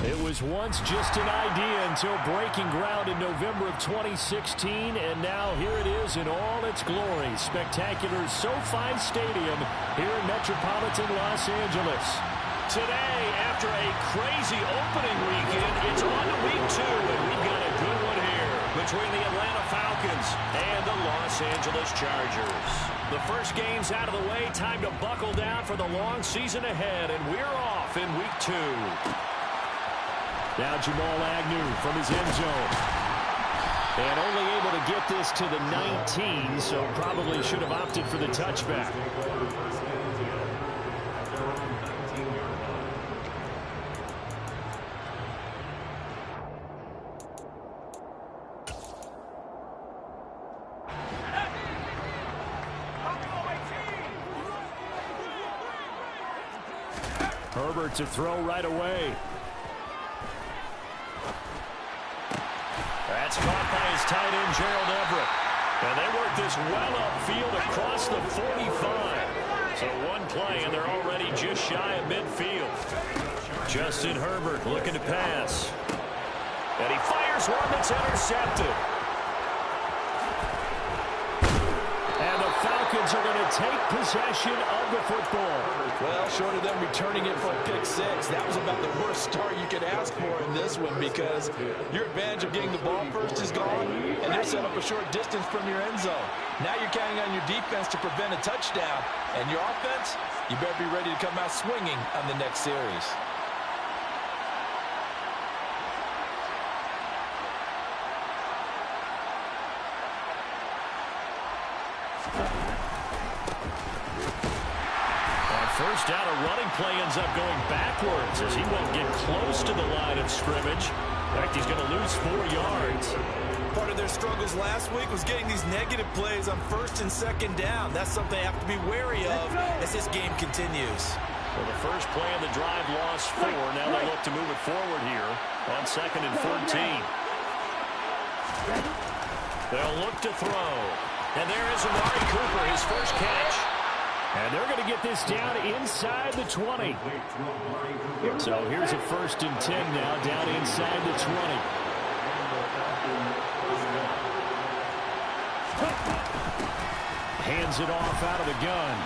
It was once just an idea until breaking ground in November of 2016, and now here it is in all its glory. Spectacular SoFi Stadium here in metropolitan Los Angeles. Today, after a crazy opening weekend, it's on to week 2, and we've got a good one here between the Atlanta Falcons and the Los Angeles Chargers. The first game's out of the way. Time to buckle down for the long season ahead, and we're off in week 2. Now Jamal Agnew from his end zone. And only able to get this to the 19, so probably should have opted for the touchback. Herbert to throw right away. That's caught by his tight end, Gerald Everett. And they work this well upfield across the 45. So one play, and they're already just shy of midfield. Justin Herbert looking to pass. And he fires one that's intercepted. And the Falcons are going to take possession of the football. Well, short of them returning it for a pick 6, that was about the worst start you could ask for in this one, because your advantage of getting the ball first is gone, and they're set up a short distance from your end zone. Now you're counting on your defense to prevent a touchdown, and your offense, you better be ready to come out swinging on the next series. First down, a running play ends up going backwards as he won't get close to the line of scrimmage. In fact, he's going to lose 4 yards. Part of their struggles last week was getting these negative plays on first and second down. That's something they have to be wary of as this game continues. Well, the first play of the drive lost 4. Now they look to move it forward here on 2nd and 14. They'll look to throw. And there is Amari Cooper, his first catch. And they're going to get this down inside the 20. So here's a 1st and 10 now, down inside the 20. Hands it off out of the gun.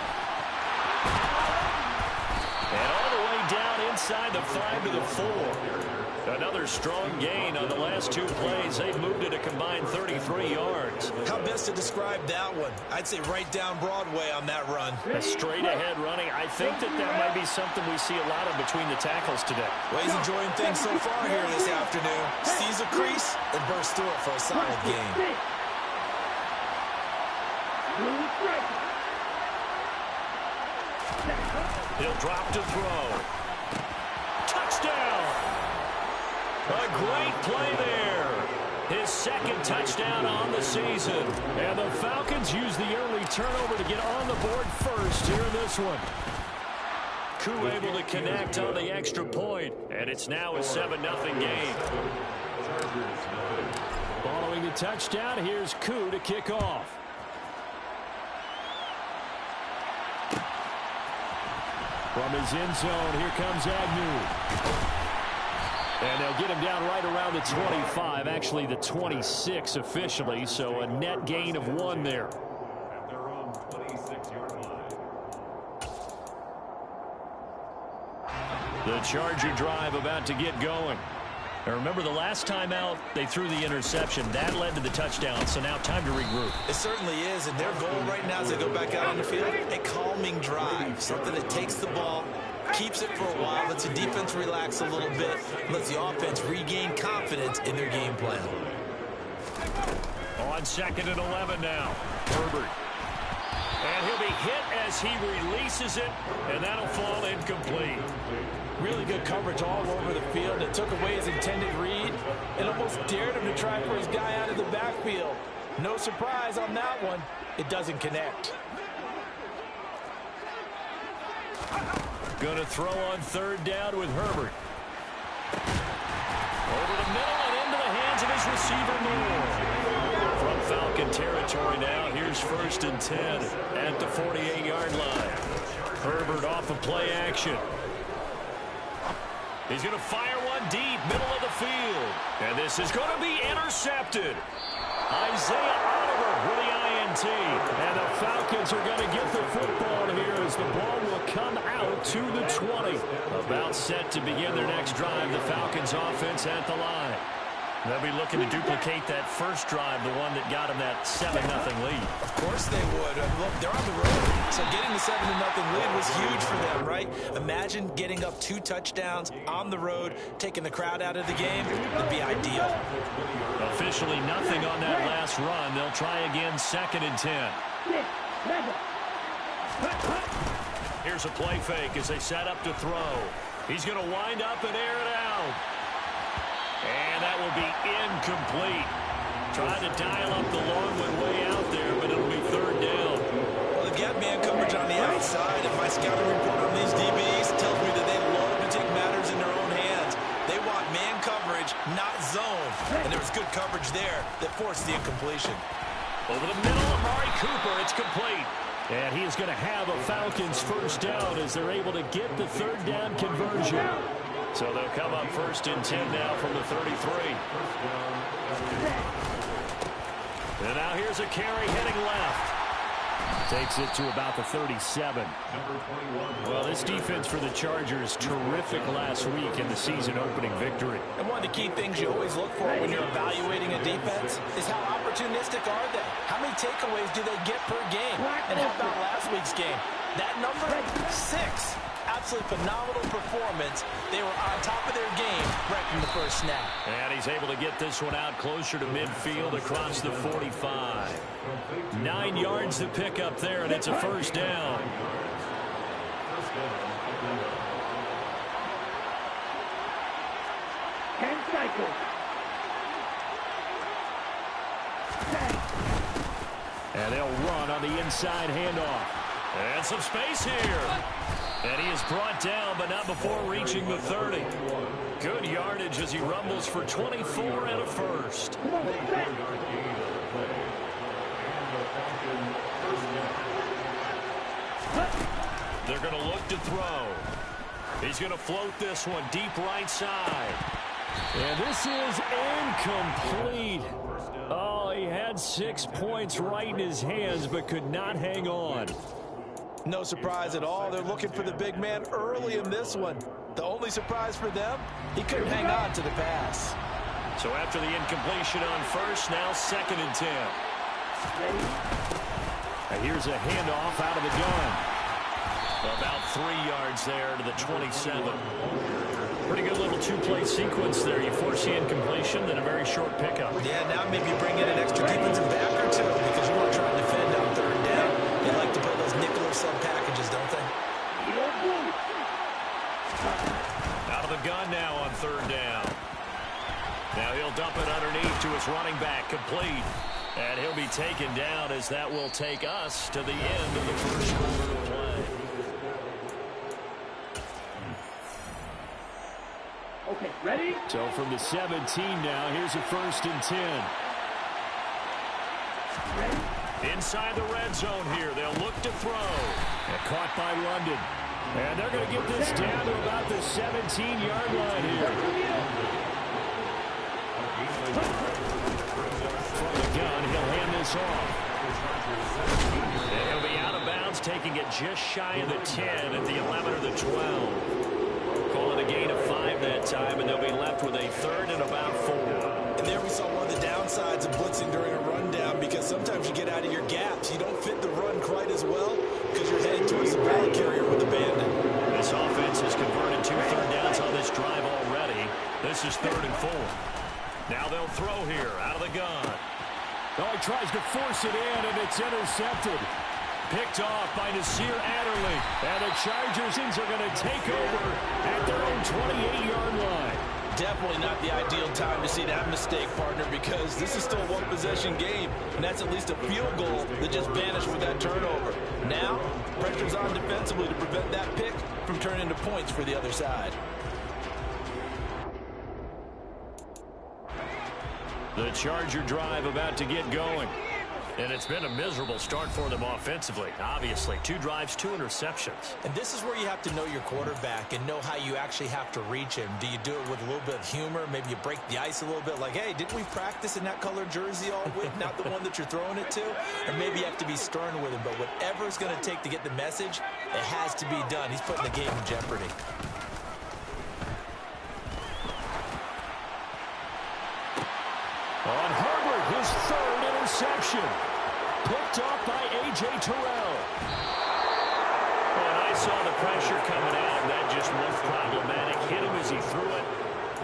And all the way down inside the 5 to the 4. Another strong gain on the last 2 plays. They've moved it a combined 33 yards. How best to describe that one? I'd say right down Broadway on that run. A straight-ahead running. I think that might be something we see a lot of between the tackles today. Well, he's enjoying things so far here this afternoon. Sees a crease and bursts through it for a solid gain. He'll drop to throw. Touchdown! A great play there. His 2nd touchdown on the season. And the Falcons use the early turnover to get on the board first here in this one. Koo able to connect on the extra point, and it's now a 7-0 game. Following the touchdown, here's Koo to kick off. From his end zone, here comes Agnew. And they'll get him down right around the 25, actually the 26 officially, so a net gain of 1 there. The Charger drive about to get going. Now remember, the last time out, they threw the interception. That led to the touchdown, so now time to regroup. It certainly is, and their goal right now as they go back out on the field, a calming drive, something that takes the ball, keeps it for a while, lets the defense relax a little bit, lets the offense regain confidence in their game plan. On 2nd and 11 now, Herbert. And he'll be hit as he releases it, and that'll fall incomplete. Really good coverage all over the field. It took away his intended read and almost dared him to try for his guy out of the backfield. No surprise on that one. It doesn't connect. Going to throw on 3rd down with Herbert. Over the middle and into the hands of his receiver, Moore. From Falcon territory now, here's 1st and 10 at the 48-yard line. Herbert off of play action. He's going to fire one deep, middle of the field. And this is going to be intercepted. Isaiah Oliver with the INT. And the Falcons are going to get the football here as the ball will come out to the 20. About set to begin their next drive. The Falcons offense at the line. They'll be looking to duplicate that first drive, the one that got them that 7-0 lead. Of course they would. Look, they're on the road, so getting the 7-0 lead was huge for them, right? Imagine getting up 2 touchdowns on the road, taking the crowd out of the game. Would be ideal. Officially nothing on that last run. They'll try again, 2nd and 10. Here's a play fake as they set up to throw. He's going to wind up and air it out. And that will be incomplete. Trying to dial up the long one way out there, but it'll be 3rd down. Well, they've got man coverage on the outside, and my scouting report on these DBs tells me that they love to take matters in their own hands. They want man coverage, not zone. And there was good coverage there that forced the incompletion. Over the middle, Amari Cooper. It's complete. And he is going to have a Falcons first down as they're able to get the 3rd down conversion. So they'll come up 1st and 10 now from the 33. And now here's a carry heading left. Takes it to about the 37. Well, this defense for the Chargers, terrific last week in the season-opening victory. And one of the key things you always look for when you're evaluating a defense is how opportunistic are they? How many takeaways do they get per game? And how about last week's game? That number, 6. Absolutely phenomenal performance. They were on top of their game right from the first snap. And he's able to get this one out closer to midfield across the 45. 9 yards to pick up there, and it's a first down. And they'll run on the inside handoff. And some space here. And he is brought down, but not before reaching the 30. Good yardage as he rumbles for 24 and a first. They're going to look to throw. He's going to float this one deep right side. And this is incomplete. Oh, he had 6 points right in his hands, but could not hang on. No surprise at all. They're looking for the big man early in this one. The only surprise for them, he couldn't hang on to the pass. So after the incompletion on first, now 2nd and 10. And here's a handoff out of the gun. About 3 yards there to the 27. Pretty good little 2-play sequence there. You force the incompletion, then a very short pickup. Yeah, now maybe bring in an extra defensive back or two because you want to try and defend on 3rd down. They like to play those nickel or sub packages, don't they? Out of the gun now on 3rd down. Now he'll dump it underneath to his running back, complete. And he'll be taken down as that will take us to the end of the first quarter of play. Okay, ready? So from the 17 now, here's a 1st and 10. Ready? Inside the red zone here, they'll look to throw. And caught by London. And they're going to get this down to about the 17-yard line here. From the gun, he'll hand this off. And he'll be out of bounds, taking it just shy of the 10 at the 11 or the 12. Call it a gain of 5 that time, and they'll be left with a 3rd and about 4. And there we saw one of the downsides of blitzing during a rundown because sometimes you get out of your gaps. You don't fit the run quite as well because you're heading towards the ball carrier with a bandit. This offense has converted 2 third downs on this drive already. This is 3rd and 4. Now they'll throw here out of the gun. Oh, he tries to force it in, and it's intercepted. Picked off by Nasir Adderley. And the Chargers are going to take over at their own 28-yard line. Definitely not the ideal time to see that mistake, partner, because this is still a one-possession game, and that's at least a field goal that just vanished with that turnover. Now, pressure's on defensively to prevent that pick from turning into points for the other side. The Charger drive about to get going. And it's been a miserable start for them offensively. Obviously, 2 drives, 2 interceptions. And this is where you have to know your quarterback and know how you actually have to reach him. Do you do it with a little bit of humor? Maybe you break the ice a little bit like, hey, didn't we practice in that color jersey all week? Not the one that you're throwing it to? Or maybe you have to be stern with him. But whatever it's going to take to get the message, it has to be done. He's putting the game in jeopardy. On Herbert, his 3rd interception. Picked off by A.J. Terrell. And I saw the pressure coming at him. That just looked problematic. Hit him as he threw it,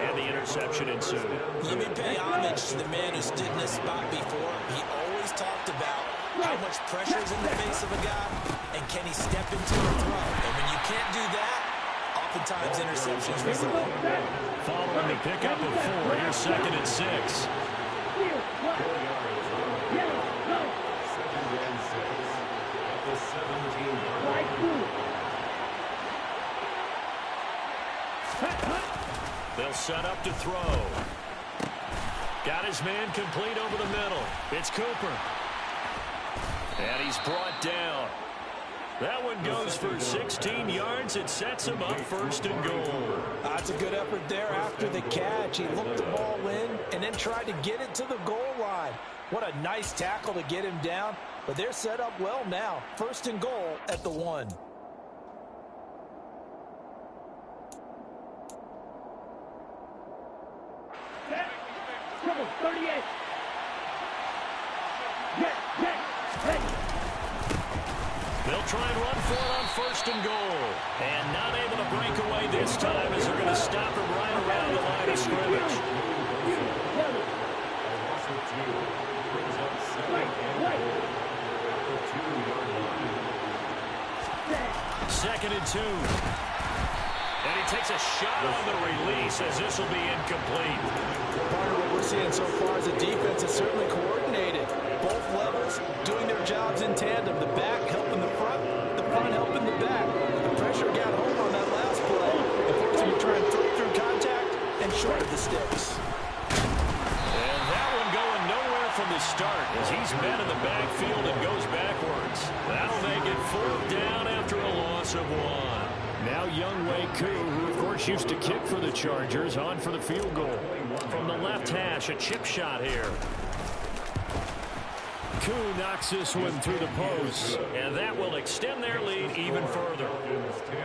and the interception ensued. Let me pay homage to the man who stood in this spot before. He always talked about how much pressure is in the face of a guy, and can he step into a throw. And when you can't do that, oftentimes interceptions result. Following the pickup of 4, here's 2nd and 6. They'll set up to throw. Got his man complete over the middle. It's Cooper. And he's brought down. That one goes for 16 yards. It sets him up 1st and goal. That's a good effort there after the catch. He looked the ball in and then tried to get it to the goal line. What a nice tackle to get him down. But they're set up well now. 1st and goal at the 1. Set. Trouble 38. Hey. They'll try and run for it on 1st and goal. And not able to break away this time as they're going to stop him right around the line of scrimmage. Second and 2. And he takes a shot on the release as this will be incomplete. Part of what we're seeing so far is the defense is certainly coordinated. Both levels doing their jobs in tandem. The back helping the front helping the back. The pressure got home on that last play. It forced him to try and throw through contact and short of the sticks. And that one going nowhere from the start as he's met in the backfield and goes backwards. That'll make it 4th down after a loss of 1. Now Younghoe Koo, who of course used to kick for the Chargers, on for the field goal. From the left hash, a chip shot here. Koo knocks this one through the post, and that will extend their lead even further.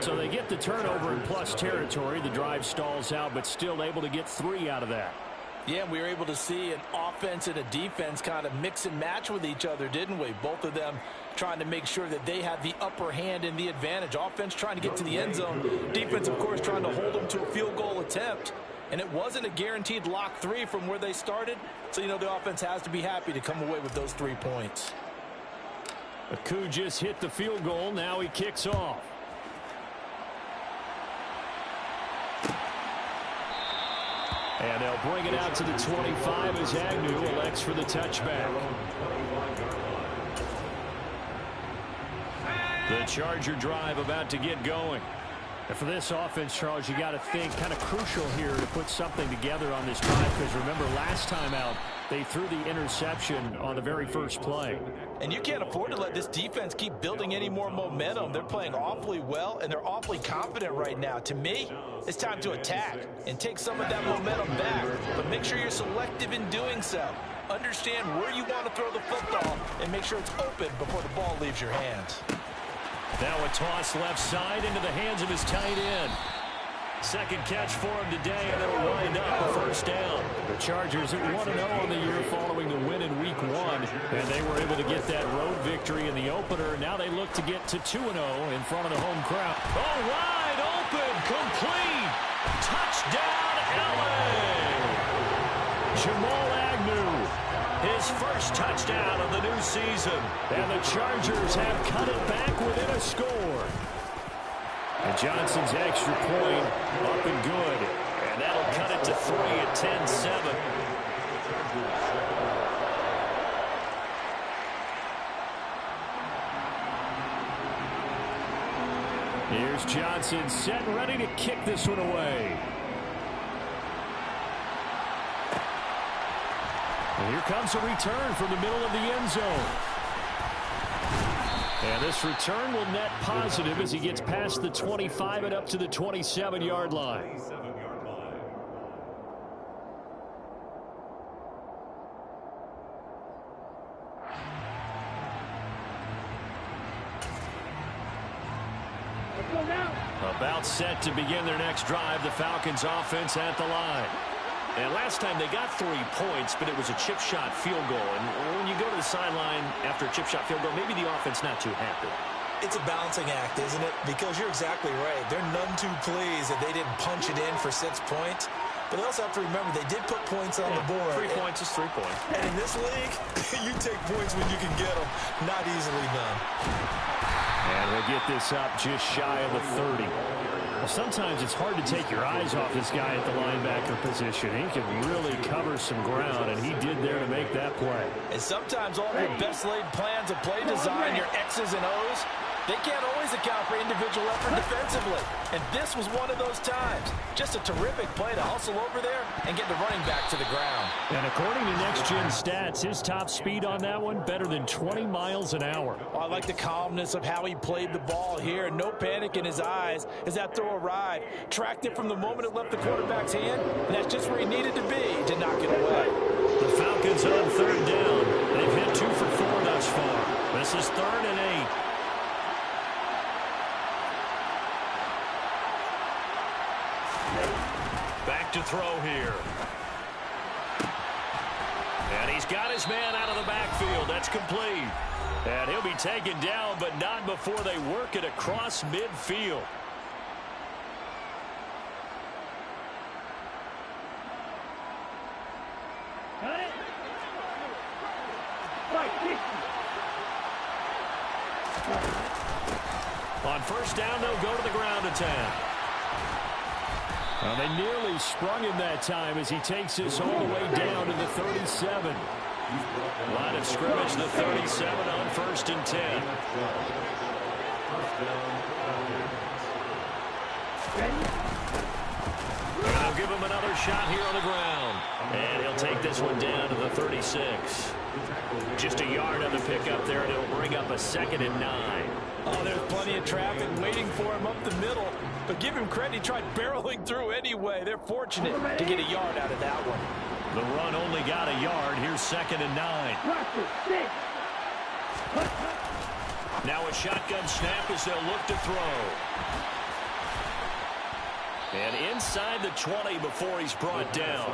So they get the turnover in plus territory. The drive stalls out, but still able to get 3 out of that. Yeah, we were able to see an offense and a defense kind of mix and match with each other, didn't we? Both of them trying to make sure that they had the upper hand and the advantage. Offense trying to get to the end zone. Defense, of course, trying to hold them to a field goal attempt. And it wasn't a guaranteed lock 3 from where they started. So, you know, the offense has to be happy to come away with those 3 points. Koo just hit the field goal. Now he kicks off. And they'll bring it out to the 25 as Agnew elects for the touchback. The Charger drive about to get going. And for this offense, Charles, you got to think kind of crucial here to put something together on this drive, because remember last time out they threw the interception on the very first play. And you can't afford to let this defense keep building any more momentum. They're playing awfully well, and they're awfully confident right now. To me, it's time to attack and take some of that momentum back. But make sure you're selective in doing so. Understand where you want to throw the football and make sure it's open before the ball leaves your hands. Now a toss left side into the hands of his tight end. Second catch for him today, and it'll wind up a 1st down. The Chargers at 1-0 on the year following the win in Week 1, and they were able to get that road victory in the opener. Now they look to get to 2-0 in front of the home crowd. Oh, wide open, complete, touchdown, LA! Jamal Agnew, his first touchdown of the new season, and the Chargers have cut it back within a score. And Johnson's extra point up and good. And that'll cut it to 3 at 10-7. Here's Johnson set and ready to kick this one away. And here comes a return from the middle of the end zone. And this return will net positive as he gets past the 25 and up to the 27-yard line. About set to begin their next drive, the Falcons offense at the line. And last time they got 3 points, but it was a chip shot field goal. And when you go to the sideline after a chip shot field goal, maybe the offense not too happy. It's a balancing act, isn't it? Because you're exactly right. They're none too pleased that they didn't punch it in for 6 points. But they also have to remember they did put points on the board. 3 points is 3 points. And in this league, you take points when you can get them. Not easily done. And we'll get this up just shy of the 30. Well, sometimes it's hard to take your eyes off this guy at the linebacker position. He can really cover some ground, and he did there to make that play. And sometimes all your best laid plans of play design, your X's and O's, they can't always account for individual effort defensively. And this was one of those times. Just a terrific play to hustle over there and get the running back to the ground. And according to Next Gen Stats, his top speed on that one, better than 20 miles an hour. Oh, I like the calmness of how he played the ball here. No panic in his eyes as that throw arrived. Tracked it from the moment it left the quarterback's hand, and that's just where he needed to be to knock it away. The Falcons on 3rd down. They've hit 2 for 4 thus far. This is 3rd and 8. Back to throw here. And he's got his man out of the backfield. That's complete. And he'll be taken down, but not before they work it across midfield. On 1st down, they'll go to the ground attack. Well, they nearly sprung him that time as he takes this all the way down to the 37. Line of scrimmage, the 37 on 1st and 10. And they'll give him another shot here on the ground. And he'll take this one down to the 36. Just a yard on the pickup there, and it'll bring up a 2nd and 9. Oh, there's plenty of traffic waiting for him up the middle. But give him credit, he tried barreling through anyway. They're fortunate to get a yard out of that one. The run only got a yard. Here's 2nd and 9. Now a shotgun snap as they'll look to throw. And inside the 20 before he's brought down.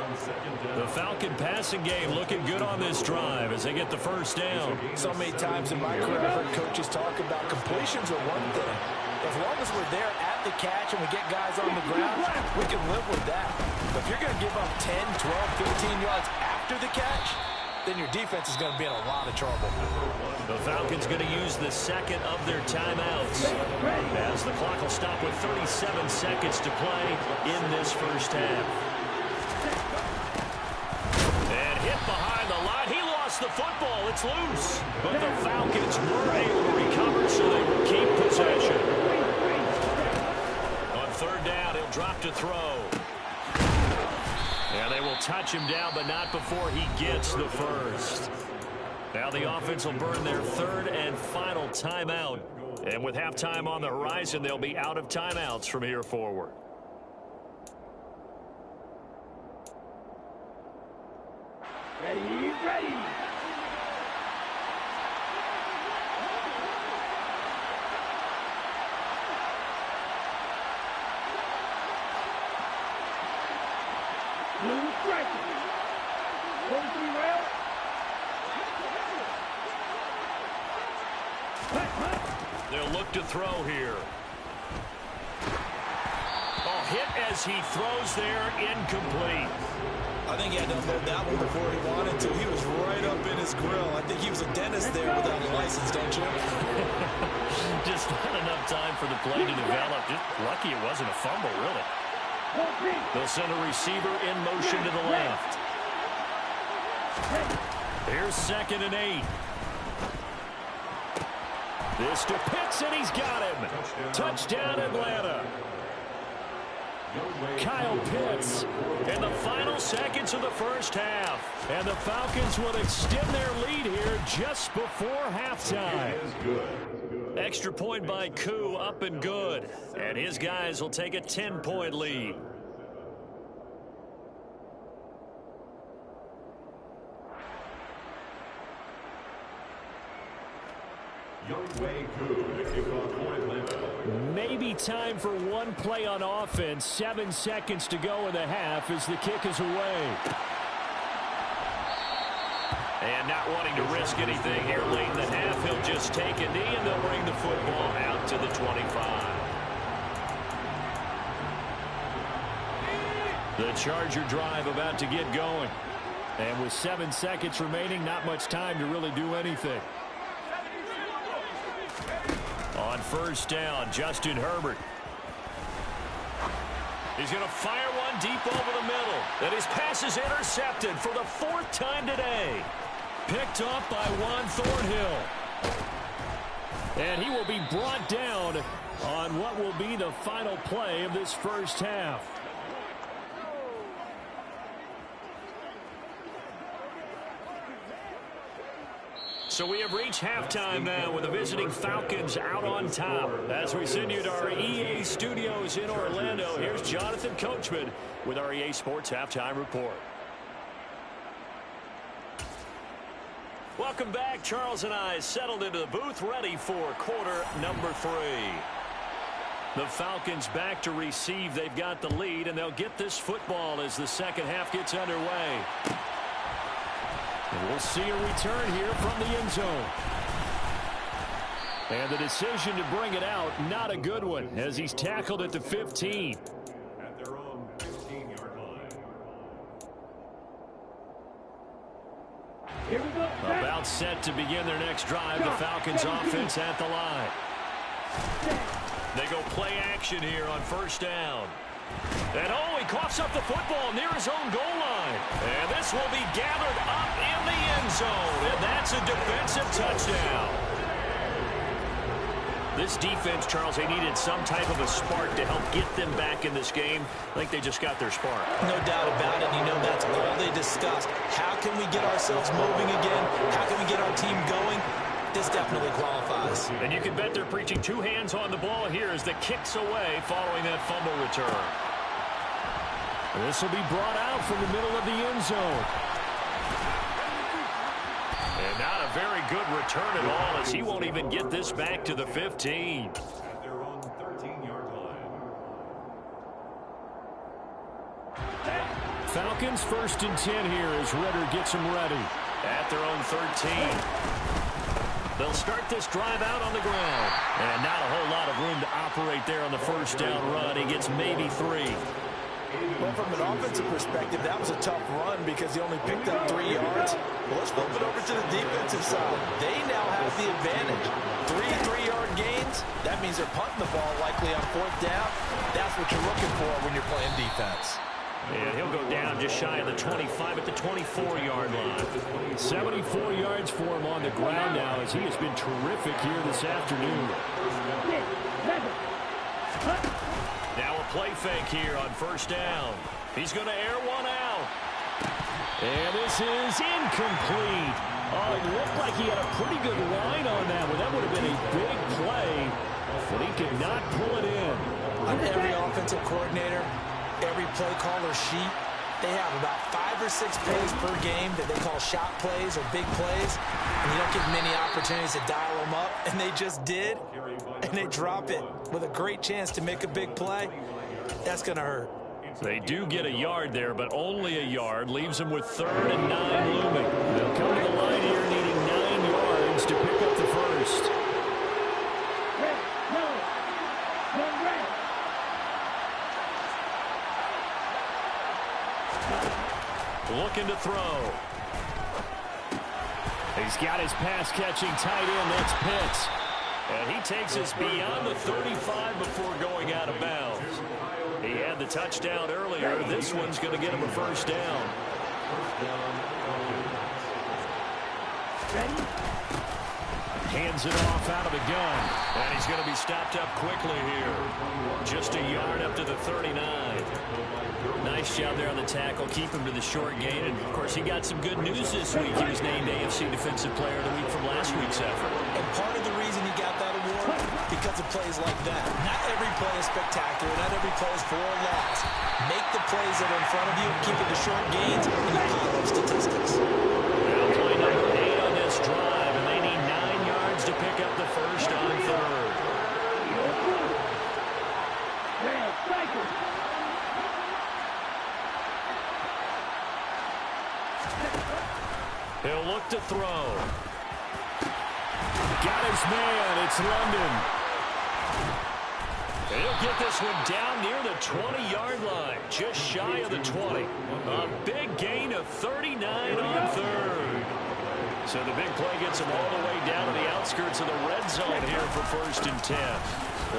The Falcon passing game looking good on this drive as they get the 1st down. So many times in my career, I've heard coaches talk about completions are one thing. As long as we're there at the catch and we get guys on the ground, we can live with that. But if you're going to give up 10, 12, 15 yards after the catch, then your defense is going to be in a lot of trouble. The Falcons going to use the 2nd of their timeouts as the clock will stop with 37 seconds to play in this 1st half. And hit behind the line. He lost the football. It's loose. But the Falcons were able to recover, so they will keep possession. On 3rd down, he'll drop to throw. And they will touch him down, but not before he gets the 1st. Now the offense will burn their 3rd and final timeout. And with halftime on the horizon, they'll be out of timeouts from here forward. Ready, ready. Blue striker. 43 rail. They'll look to throw here. Oh, hit as he throws there, incomplete. I think he had to unload that one before he wanted to. He was right up in his grill. I think he was a dentist there without a license, don't you? Just not enough time for the play to develop. Just lucky it wasn't a fumble, really. They'll send a receiver in motion to the left. Here's 2nd and 8. This to Pitts, and he's got him. Touchdown, Atlanta. Kyle Pitts in the final seconds of the first half. And the Falcons will extend their lead here just before halftime. Extra point by Koo, up and good. And his guys will take a 10-point lead. Maybe time for one play on offense. 7 seconds to go in the half as the kick is away. And not wanting to risk anything here late in the half, he'll just take a knee and they'll bring the football out to the 25. The Charger drive about to get going. And with 7 seconds remaining, not much time to really do anything. On first down, Justin Herbert. He's going to fire one deep over the middle. And his pass is intercepted for the 4th time today. Picked off by Juan Thornhill. And he will be brought down on what will be the final play of this first half. So we have reached halftime now with the visiting Falcons out on top. As we send you to our EA studios in Orlando, here's Jonathan Coachman with our EA Sports Halftime Report. Welcome back. Charles and I settled into the booth, ready for quarter number 3. The Falcons back to receive. They've got the lead, and they'll get this football as the second half gets underway. And we'll see a return here from the end zone. And the decision to bring it out, not a good one, as he's tackled at the 15. At their own 15-yard line. Here we go. About set to begin their next drive. The Falcons offense at the line. They go play action here on first down. And he coughs up the football near his own goal line. And this will be gathered up in the end zone. And that's a defensive touchdown. This defense, Charles, they needed some type of a spark to help get them back in this game. I think they just got their spark. No doubt about it. You know, that's all they discussed. How can we get ourselves moving again? How can we get our team going? This definitely qualifies. And you can bet they're preaching 2 hands on the ball here as the kick's away following that fumble return. This will be brought out from the middle of the end zone. And not a very good return at all as he won't even get this back to the 15. At their own 13-yard line. Falcons 1st and 10 here as Ritter gets them ready. At their own 13. They'll start this drive out on the ground. And not a whole lot of room to operate there on the first down run. He gets maybe 3. Well, from an offensive perspective, that was a tough run because he only picked up 3 yards. Well, let's flip it over to the defensive side. They now have the advantage. 3 3-yard gains. That means they're punting the ball likely on 4th down. That's what you're looking for when you're playing defense. And he'll go down just shy of the 25 at the 24-yard line. 74 yards for him on the ground now as he has been terrific here this afternoon. Now a play fake here on first down. He's going to air one out. And this is incomplete. Oh, it looked like he had a pretty good line on that one. That would have been a big play, but he could not pull it in. On every offensive coordinator, every play caller sheet, they have about 5 or 6 plays per game that they call shot plays or big plays, and you don't get many opportunities to dial them up, and they just did, and they drop it with a great chance to make a big play. That's going to hurt. They do get a yard there, but only a yard. Leaves them with 3rd and 9 looming. They'll come to the line here needing 9 yards to pick up the first. Looking to throw. He's got his pass-catching tight end. That's Pitts. And he takes us beyond the 35 before going out of bounds. He had the touchdown earlier. This one's going to get him a first down. Hands it off out of the gun. And he's going to be stopped up quickly here. Just a yard up to the 39. Nice job there on the tackle. Keep him to the short gain. And, of course, he got some good news this week. He was named AFC Defensive Player of the Week from last week's effort. And part of the reason he got that award, because of plays like that. Not every play is spectacular. Not every play is for a loss. Make the plays that are in front of you, keep it to short gains, and you pile up statistics. Now play number 8 on this drive, and they need 9 yards to pick up the first on third. He'll look to throw. Got his man. It's London. And he'll get this one down near the 20-yard line, just shy of the 20. A big gain of 39 on third. So the big play gets him all the way down to the outskirts of the red zone here for 1st and 10.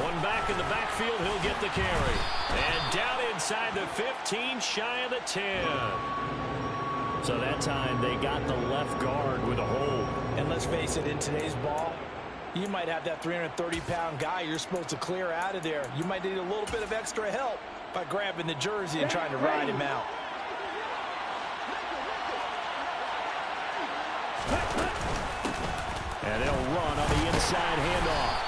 One back in the backfield, he'll get the carry. And down inside the 15, shy of the 10. So that time they got the left guard with a hold. And let's face it, in today's ball, you might have that 330-pound guy you're supposed to clear out of there. You might need a little bit of extra help by grabbing the jersey and trying to ride him out. And they'll run on the inside handoff.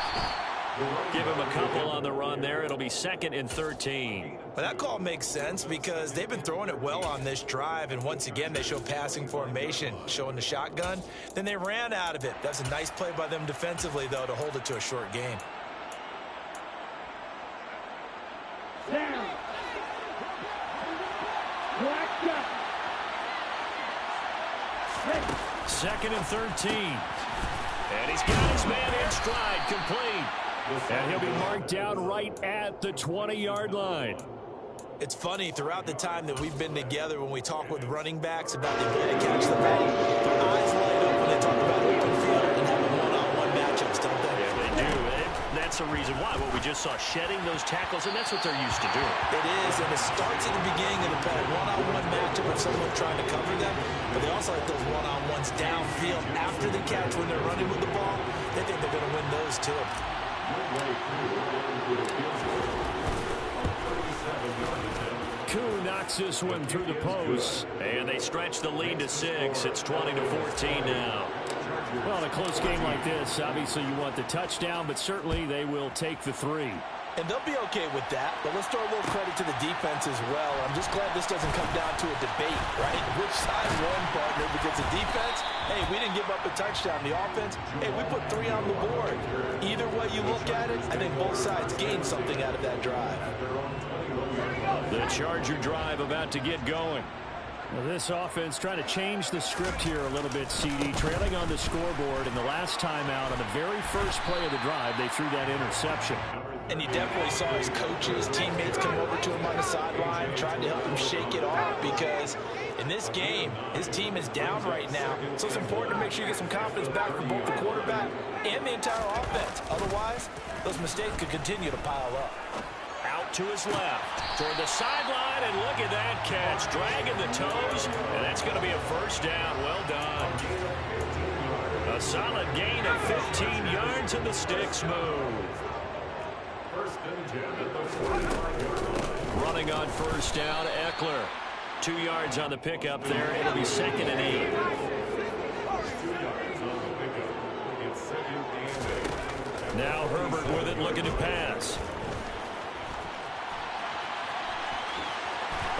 Give him a couple on the run there. It'll be 2nd and 13. Well, that call makes sense because they've been throwing it well on this drive, and once again they show passing formation, showing the shotgun. Then they ran out of it. That's a nice play by them defensively, though, to hold it to a short gain. Down. 2nd and 13. And he's got his man in stride, complete. And he'll be marked down right at the 20-yard line. It's funny, throughout the time that we've been together, when we talk with running backs about the ability to catch the ball, their eyes light up when they talk about open field and having one-on-one matchups, don't they? Yeah, they do. That's the reason why. What we just saw, shedding those tackles, and that's what they're used to doing. It is, and it starts at the beginning of the play, one-on-one matchup of someone trying to cover them, but they also like those one-on-ones downfield after the catch when they're running with the ball. They think they're going to win those, too. Koo knocks this one through the post, and they stretch the lead to 6. It's 20-14 now. Well, in a close game like this, obviously you want the touchdown, but certainly they will take the 3. And they'll be okay with that, but let's throw a little credit to the defense as well. I'm just glad this doesn't come down to a debate, right? Which side won, partner? Because the defense, hey, we didn't give up a touchdown. The offense, hey, we put 3 on the board. Either way you look at it, I think both sides gained something out of that drive. The Charger drive about to get going. Well, this offense trying to change the script here a little bit, CD. Trailing on the scoreboard, and the last time out on the very first play of the drive, they threw that interception. And you definitely saw his coaches, teammates come over to him on the sideline, trying to help him shake it off, because in this game, his team is down right now. So it's important to make sure you get some confidence back from both the quarterback and the entire offense. Otherwise, those mistakes could continue to pile up. Out to his left, toward the sideline, and look at that catch, dragging the toes, and that's going to be a first down. Well done. A solid gain of 15 yards, and the sticks move. Running on first down, Eckler. 2 yards on the pickup there. It'll be 2nd and 8. Now Herbert with it, looking to pass.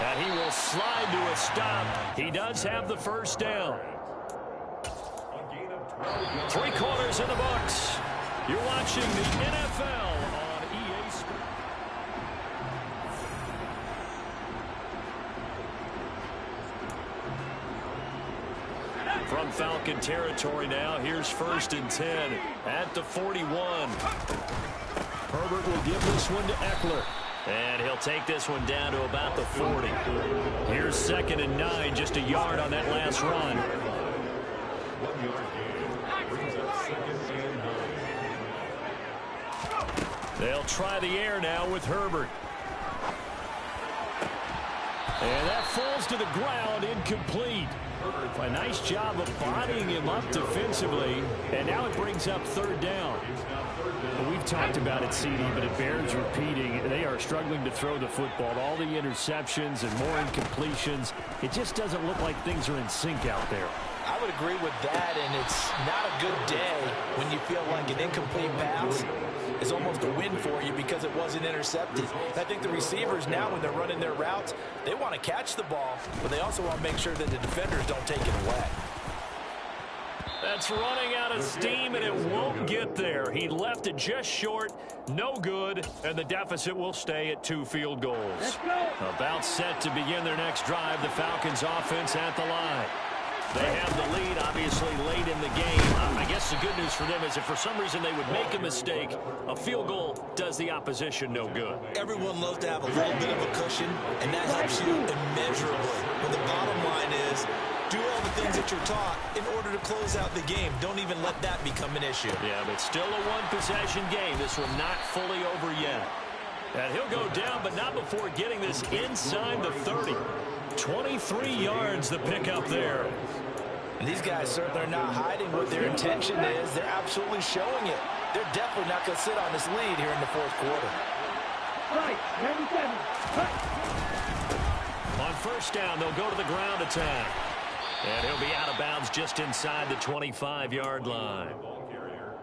And he will slide to a stop. He does have the first down. 3 quarters in the books. You're watching the NFL on EA Sports. From Falcon territory now, here's 1st and 10 at the 41. Herbert will give this one to Eckler. And he'll take this one down to about the 40. Here's 2nd and 9, just a yard on that last run. 1 yard gain brings up 2nd and 9. They'll try the air now with Herbert. And that falls to the ground, incomplete. A nice job of bodying him up defensively, and now it brings up third down. Well, we've talked about it, CD, but it bears repeating. They are struggling to throw the football. All the interceptions and more incompletions. It just doesn't look like things are in sync out there. I would agree with that, and it's not a good day when you feel like an incomplete pass is almost a win for you because it wasn't intercepted. I think the receivers now, when they're running their routes, they want to catch the ball, but they also want to make sure that the defenders don't take it away. That's running out of steam, and it won't get there. He left it just short, no good, and the deficit will stay at 2 field goals. About set to begin their next drive, the Falcons offense at the line. They have the lead, obviously, late in the game. I guess the good news for them is if for some reason they would make a mistake, a field goal does the opposition no good. Everyone loves to have a little bit of a cushion, and that helps you immeasurably. But the bottom line is, do all the things that you're taught in order to close out the game. Don't even let that become an issue. Yeah, but still a one-possession game. This one not fully over yet. And he'll go down, but not before getting this inside the 30. 23 yards the pickup there. And these guys certainly are not hiding what their intention is. They're absolutely showing it. They're definitely not going to sit on this lead here in the fourth quarter. Right, 97. Right. On first down, they'll go to the ground attack. And he'll be out of bounds just inside the 25-yard line.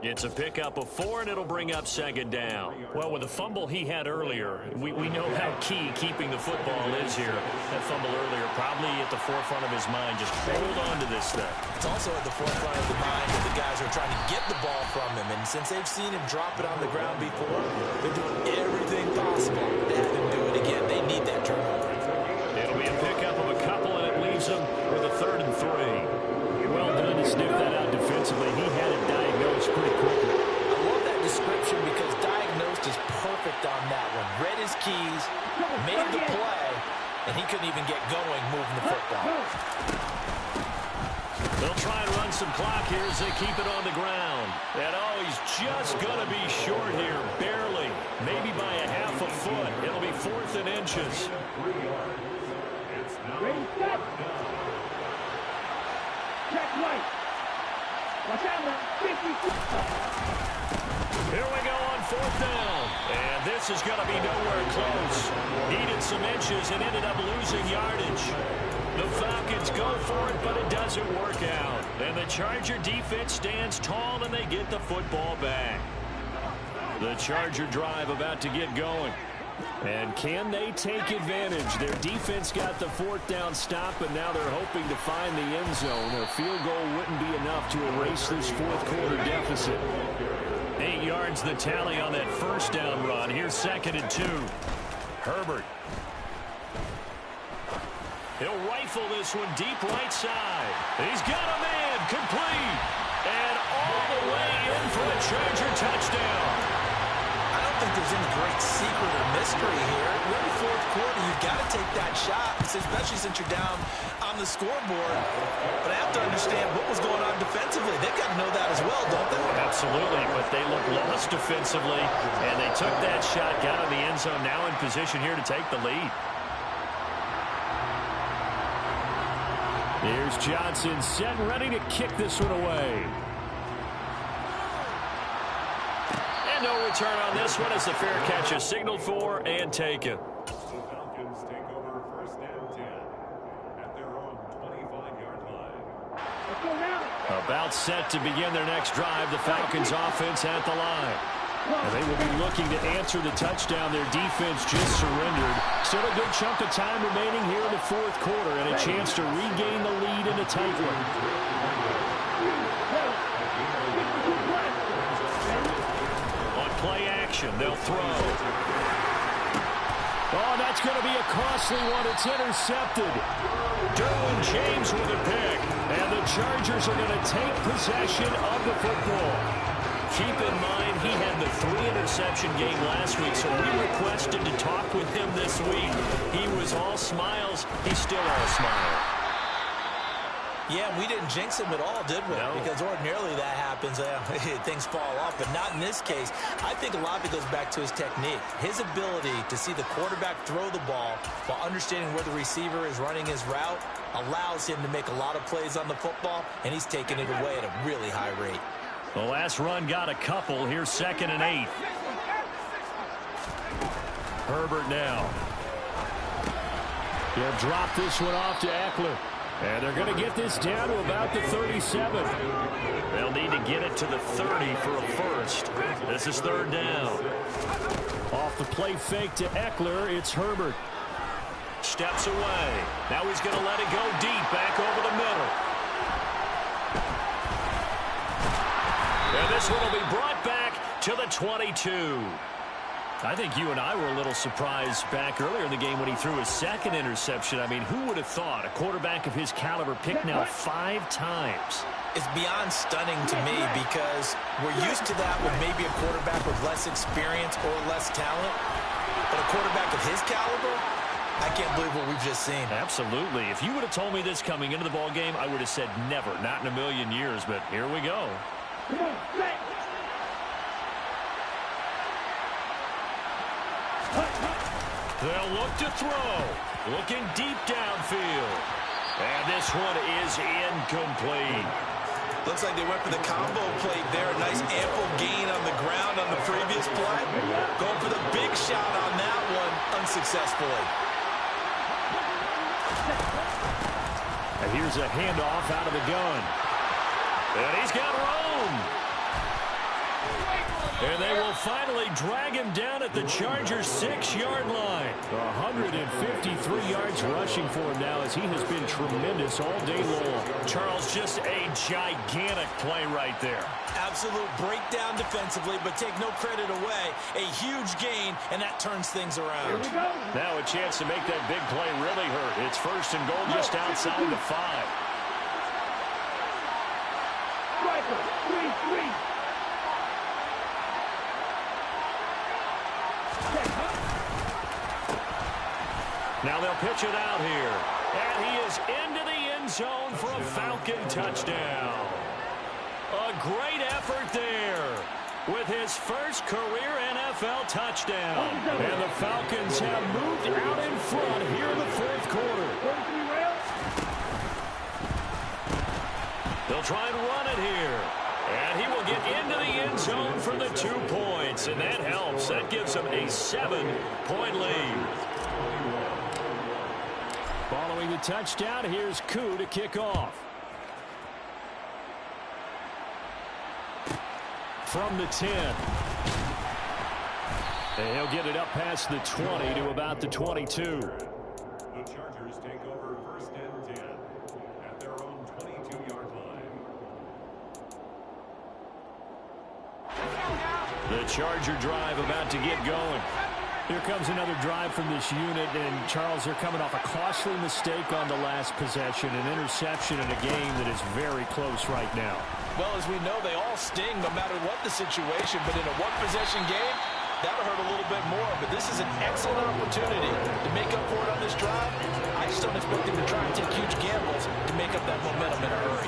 It's a pickup of 4, and it'll bring up second down. Well, with the fumble he had earlier, we know how key keeping the football is here. That fumble earlier probably at the forefront of his mind. Just hold on to this thing. It's also at the forefront of the mind of the guys who are trying to get the ball from him. And since they've seen him drop it on the ground before, they're doing everything possible to have him do it again. They need that turnover. It'll be a pickup of a couple, and it leaves them with a 3rd and 3. Well done to sniff that out defensively. He had it diagnosed pretty quickly. I love that description because diagnosed is perfect on that one. Read his keys, made the play, and he couldn't even get going moving the football. They'll try and run some clock here as they keep it on the ground. And he's just going to be short here, barely. Maybe by a half a foot. It'll be 4th and inches. Ready, set. Check right. Watch out, man. 52. Here we go on 4th down. And this is going to be nowhere close. Needed some inches and ended up losing yardage. The Falcons go for it, but it doesn't work out. And the Charger defense stands tall, and they get the football back. The Charger drive about to get going. And can they take advantage? Their defense got the 4th down stop, but now they're hoping to find the end zone. A field goal wouldn't be enough to erase this 4th quarter deficit. 8 yards the tally on that 1st down run. Here's 2nd and 2. Herbert. He'll rifle this one deep right side. He's got a man complete. And all the way in for a Charger touchdown. I don't think there's any great secret or mystery here. We're in the 4th quarter. You've got to take that shot, especially since you're down on the scoreboard. But I have to understand what was going on defensively. They've got to know that as well, don't they? Absolutely, but they look lost defensively, and they took that shot, got in the end zone, now in position here to take the lead. Here's Johnson set and ready to kick this one away. And no return on this one as the fair catch is signaled for and taken. The Falcons take over 1st and 10 at their own 25-yard line. Let's go now. About set to begin their next drive, the Falcons offense at the line. And they will be looking to answer the touchdown. Their defense just surrendered. Still a good chunk of time remaining here in the 4th quarter and a chance to regain the lead in a tight one. On play action, they'll throw. Oh, that's going to be a costly one. It's intercepted. Derwin James with a pick. And the Chargers are going to take possession of the football. Keep in mind, he had the 3-interception game last week, so we requested to talk with him this week. He was all smiles. He's still all smiles. Yeah, we didn't jinx him at all, did we? No. Because ordinarily that happens, things fall off, but not in this case. I think a lot of it goes back to his technique. His ability to see the quarterback throw the ball while understanding where the receiver is running his route allows him to make a lot of plays on the football, and he's taking it away at a really high rate. The last run got a couple. Here's 2nd and 8. Herbert now. He'll drop this one off to Eckler. And they're going to get this down to about the 37. They'll need to get it to the 30 for a first. This is 3rd down. Off the play fake to Eckler, it's Herbert. Steps away. Now he's going to let it go deep back over the middle. And this one will be brought back to the 22. I think you and I were a little surprised back earlier in the game when he threw his 2nd interception. I mean, who would have thought a quarterback of his caliber picked now 5 times? It's beyond stunning to me because we're used to that with maybe a quarterback with less experience or less talent. But a quarterback of his caliber, I can't believe what we've just seen. Absolutely. If you would have told me this coming into the ball game, I would have said never, not in a million years. But here we go. They'll look to throw. Looking deep downfield. And this one is incomplete. Looks like they went for the combo plate there. A nice ample gain on the ground on the previous play. Going for the big shot on that one unsuccessfully. And here's a handoff out of the gun. And he's got room. And they will finally drag him down at the Chargers' 6-yard line. 153 yards rushing for him now as he has been tremendous all day long. Charles, just a gigantic play right there. Absolute breakdown defensively, but take no credit away. A huge gain, and that turns things around. Now a chance to make that big play really hurt. It's 1st and goal just outside the 5. Striker, 3-3. Now they'll pitch it out here. And he is into the end zone for a Falcon touchdown. A great effort there with his first career NFL touchdown. And the Falcons have moved out in front here in the 4th quarter. They'll try and run it here. And he will get into the end zone for the 2 points. And that helps. That gives them a 7-point lead. Following the touchdown, here's Koo to kick off. From the 10. And he'll get it up past the 20 to about the 22. The Chargers take over 1st and 10 at their own 22-yard line. The Charger drive about to get going. Here comes another drive from this unit, and Charles, they're coming off a costly mistake on the last possession, an interception in a game that is very close right now. Well, as we know, they all sting no matter what the situation, but in a one-possession game, that'll hurt a little bit more. But this is an excellent opportunity to make up for it on this drive. I just don't expect him to try and take huge gambles to make up that momentum in a hurry.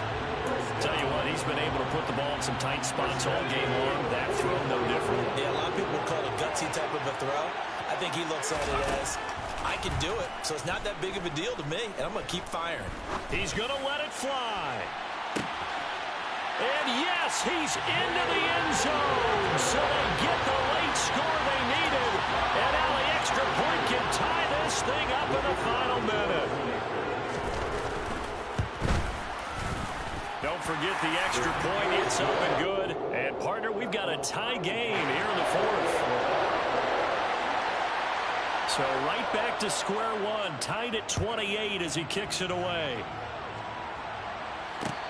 Tell you what, he's been able to put the ball in some tight spots all game long. That throw, no different. Yeah, a lot of people would call it a gutsy type of a throw. I think he looks at it as, I can do it, so it's not that big of a deal to me, and I'm going to keep firing. He's going to let it fly. And yes, he's into the end zone. So they get the late score they needed. And now the extra point can tie this thing up in the final minute. Don't forget the extra point. It's up and good. And, partner, we've got a tie game here in the 4th. So right back to square one. Tied at 28 as he kicks it away.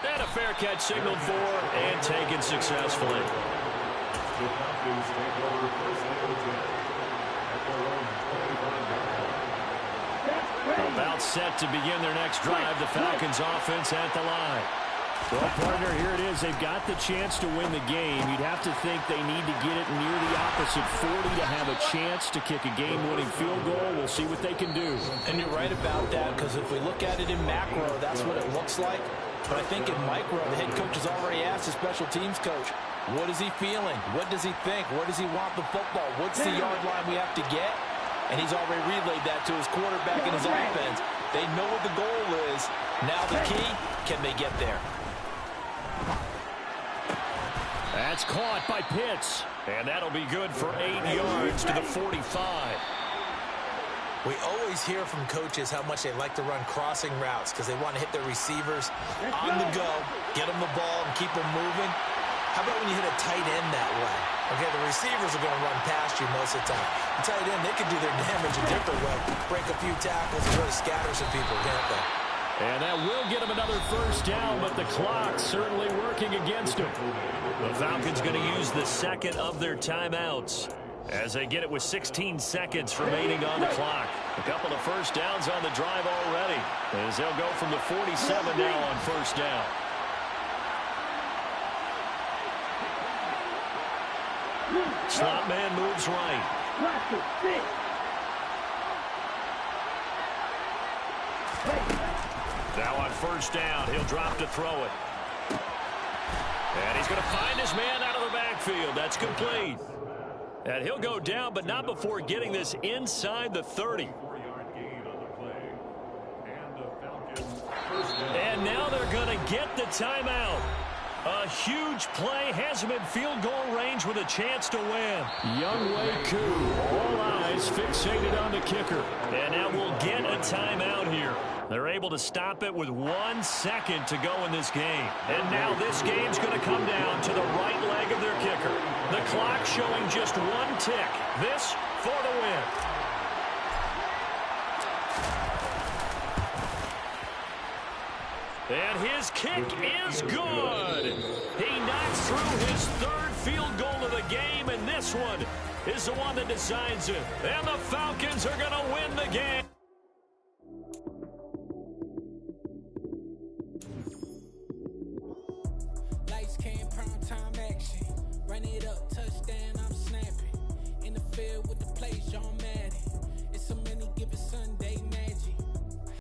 And a fair catch signaled for and taken successfully. The Falcons take over 1st and 10 at their own 25-yard line. About set to begin their next drive. The Falcons offense at the line. Well, partner, here it is. They've got the chance to win the game. You'd have to think they need to get it near the opposite 40 to have a chance to kick a game-winning field goal. We'll see what they can do. And you're right about that, because if we look at it in macro, that's what it looks like. But I think in micro, the head coach has already asked the special teams coach, what is he feeling? What does he think? Where does he want the football? What's the yard line we have to get? And he's already relayed that to his quarterback and his offense. They know what the goal is. Now the key, can they get there? That's caught by Pitts. And that'll be good for 8 yards to the 45. We always hear from coaches how much they like to run crossing routes because they want to hit their receivers on the go, get them the ball, and keep them moving. How about when you hit a tight end that way? Okay, the receivers are going to run past you most of the time. The tight end, they can do their damage a different way, break a few tackles and really scatter some people, can't they? And that will get him another first down, but the clock's certainly working against him. The Falcons going to use the second of their timeouts as they get it with 16 seconds remaining on the clock. A couple of first downs on the drive already, as they'll go from the 47 now on first down. Slot man moves right. Now on first down, he'll drop to throw it. And he's going to find his man out of the backfield. That's complete. And he'll go down, but not before getting this inside the 30. And now they're going to get the timeout. A huge play has him in field goal range with a chance to win. Younghoe Koo, all eyes fixated on the kicker. And now we'll get a timeout here. They're able to stop it with 1 second to go in this game. And now this game's going to come down to the right leg of their kicker. The clock showing just 1 tick. This for the win. And his kick is good. He knocks through his 3rd field goal of the game, and this one is the one that decides it. And the Falcons are going to win the game. Lights came, prime time action. Run it up, touchdown, I'm snapping. In the field with the plays, John Madden. It's a many given Sunday, man.